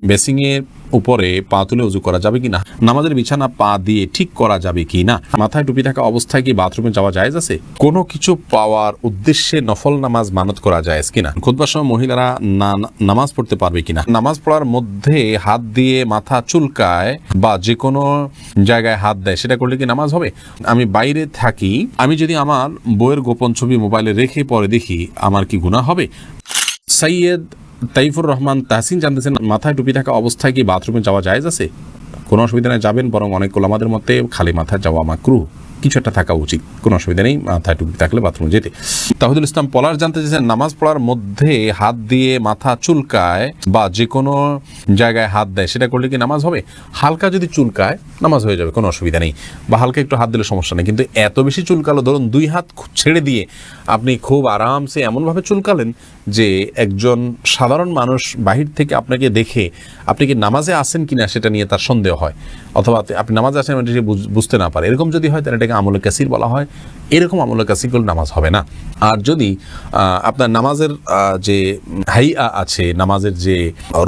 বেসিংয়ের উপরে পা তুলে উজু করা যাবে কিনা, নামাজের বিছানা পা দিয়ে ঠিক করা যাবে কিনা, মাথায় টুপি থাকা অবস্থায় কি বাথরুমে যাওয়া জায়েজ আছে, কোনো কিছু পাওয়ার উদ্দেশ্যে নফল নামাজ মানত করা জায়েজ কিনা, খুতবার সময় মহিলারা নামাজ পড়তে পারবে কিনা, নামাজ পড়ার মধ্যে হাত দিয়ে মাথা চুলকায় বা যে কোনো জায়গায় হাত দেয় সেটা করলে কি নামাজ হবে, আমি বাইরে থাকি, আমি যদি আমার বইয়ের গোপন ছবি মোবাইলে রেখে পরে দেখি আমার কি গুনাহ হবে। সৈয়দ তাইফুর রহমান তাহসিন জানতেছেন, মাথায় টুপি থাকা অবস্থায় কি বাথরুমে যাওয়া জায়েজ আছে, কোনো অসুবিধা নেই, যাবেন, বরং অনেক ওলামাদের মতে খালি মাথায় যাওয়া মাকরুহ, কিছু একটা থাকা উচিত, কোনো অসুবিধা নেই মাথায় টুপি থাকলে বাথরুমে যেতে। তাহিদুল ইসলাম পলাশ জানতে চেয়েছেন, নামাজ পড়ার মধ্যে হাত দিয়ে মাথা চুলকায় বা যে কোনো জায়গায় হাত দেয় সেটা করলে কি নামাজ হবে, হালকা যদি চুলকায় নামাজ হয়ে যাবে, কোনো অসুবিধা নেই, বা হালকা একটু হাত দিলে সমস্যা নেই, কিন্তু এত বেশি চুলকালো, ধরুন দুই হাত ছেড়ে দিয়ে আপনি খুব আরামসে এমনভাবে চুলকালেন যে একজন সাধারণ মানুষ বাহির থেকে আপনাকে দেখে আপনি কি নামাজে আসেন কিনা সেটা নিয়ে তার সন্দেহ হয়, অথবা আপনি নামাজে আসেন এটা বুঝতে না পারে, এরকম যদি হয় তাহলে এটাকে আমলে কাসির বলা হয়, এরকম আমলে কাসির করলে নামাজ হবে না। আর যদি আপনার নামাজের যে হাইয়া আছে, নামাজের যে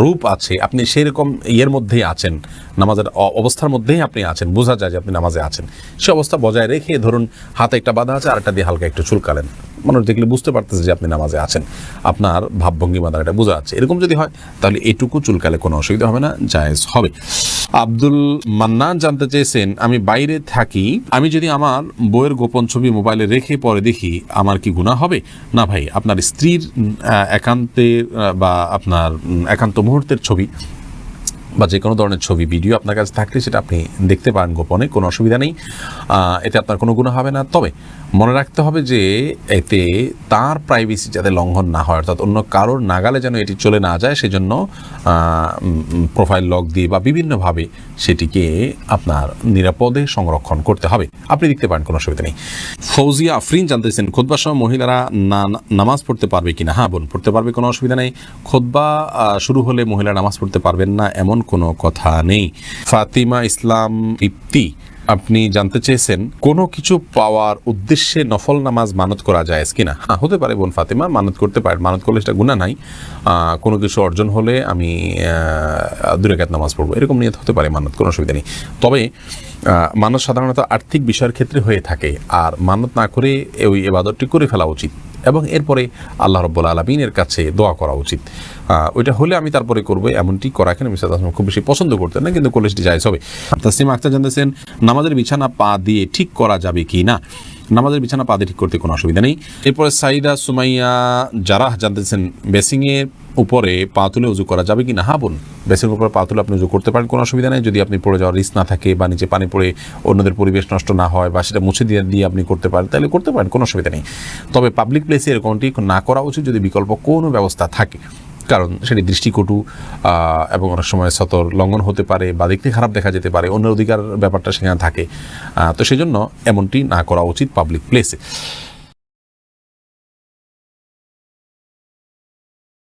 রূপ আছে, আপনি সেরকম ইয়ের মধ্যেই আছেন, নামাজের অবস্থার মধ্যেই আপনি আছেন, বোঝা যায় যে আপনি নামাজে আছেন, সে অবস্থা বজায় রেখে ধরুন হাতে একটা বাধা আছে, আরেকটা দিয়ে হালকা একটু চুলকালেন, মানুষ দেখলে বুঝতে পারতেছে যে আপনি নামাজে আছেন, আপনার ভাবভঙ্গি দ্বারা এটা বোঝা যাচ্ছে, এরকম যদি হয় তাহলে এটুকু চুলকালে কোনো অসুবিধা হবে না, জায়েজ হবে। আব্দুল মান্নান জানতে চেয়েছেন, আমি বাইরে থাকি, আমি যদি আমার বইয়ের গোপন ছবি মোবাইলে রেখে পরে দেখি আমার কি গুনাহ হবে, না ভাই, আপনার স্ত্রীর একান্তের বা আপনার একান্ত মুহূর্তের ছবি বা যে কোনো ধরনের ছবি ভিডিও আপনার কাছে থাকলে সেটা আপনি দেখতে পারেন গোপনে, কোনো অসুবিধা নেই, এতে আপনার কোনো গুনাহ হবে না। তবে মনে রাখতে হবে যে এতে তার প্রাইভেসি যাতে লঙ্ঘন না হয়, অর্থাৎ অন্য কারোর নাগালে যেন এটি চলে না যায়, সেজন্য প্রোফাইল লক দিয়ে বা বিভিন্নভাবে সেটিকে আপনার নিরাপদে সংরক্ষণ করতে হবে, আপনি দেখতে পারেন, কোনো অসুবিধা নেই। ফৌজিয়া আফরিন জানতেছেন, খুতবার সময় মহিলারা নামাজ পড়তে পারবে কিনা, হ্যাঁ বোন, পড়তে পারবে, কোনো অসুবিধা নেই, খুতবা শুরু হলে মহিলা নামাজ পড়তে পারবেন না এমন কোনো কথা নেই। ফাতিমা ইসলাম ইপ্তি আপনি জানতে চেয়েছেন, কোনো কিছু পাওয়ার উদ্দেশ্যে নফল নামাজ মানত করা যায় কিনা, হ্যাঁ হতে পারে বোন ফাতিমা, মানত করতে পারেন, মানত করলে সেটা গুনাহ নাই, কোনো কিছু অর্জন হলে আমি 2 রাকাত নামাজ পড়বো, এরকম নিয়ত হতে পারে মানত, কোনো অসুবিধা নেই। তবে মানত সাধারণত আর্থিক বিষয়ের ক্ষেত্রে হয়ে থাকে, আর মানত না করে ওই ইবাদতটি করে ফেলা উচিত এবং এরপরে আল্লাহ রাব্বুল আলামিনের কাছে দোয়া করা উচিত, ওইটা হলে আমি তারপরে করবো, এমনটি করা কেন নবী সাল্লাল্লাহু আলাইহি ওয়াসাল্লাম খুব বেশি পছন্দ করতেন না, কিন্তু করলে সেটি জায়েজ হবে। তাসলিমা আক্তার জানতেছেন, নামাজের বিছানা পা দিয়ে ঠিক করা যাবে কি না, নামাজের বিছানা পা দিয়ে ঠিক করতে কোনো অসুবিধা নেই। এরপরে সাইদা সুমাইয়া জারাহ জানতেছেন, বেসিংয়ের উপরে পা তুলে উজু করা যাবে কি না, হ্যাঁ বোন, বেসিংয়ের উপরে পা তুলে আপনি উজু করতে পারেন, কোনো অসুবিধা নেই, যদি আপনি পড়ে যাওয়ার রিস্ক না থাকে বা নিচে পানি পড়ে অন্যদের পরিবেশ নষ্ট না হয় বা সেটা মুছে দিয়ে আপনি করতে পারেন, তাহলে করতে পারেন, কোনো অসুবিধা নেই। তবে পাবলিক প্লেসে এরকমটি না করা উচিত যদি বিকল্প কোনো ব্যবস্থা থাকে, কারণ সেটি দৃষ্টিকটু এবং অনেক সময় সতর লঙ্ঘন হতে পারে বা দেখতে খারাপ দেখা যেতে পারে, অন্যের অধিকার ব্যাপারটা সেখানে থাকে, তো সেই জন্য এমনটি না করা উচিত পাবলিক প্লেসে।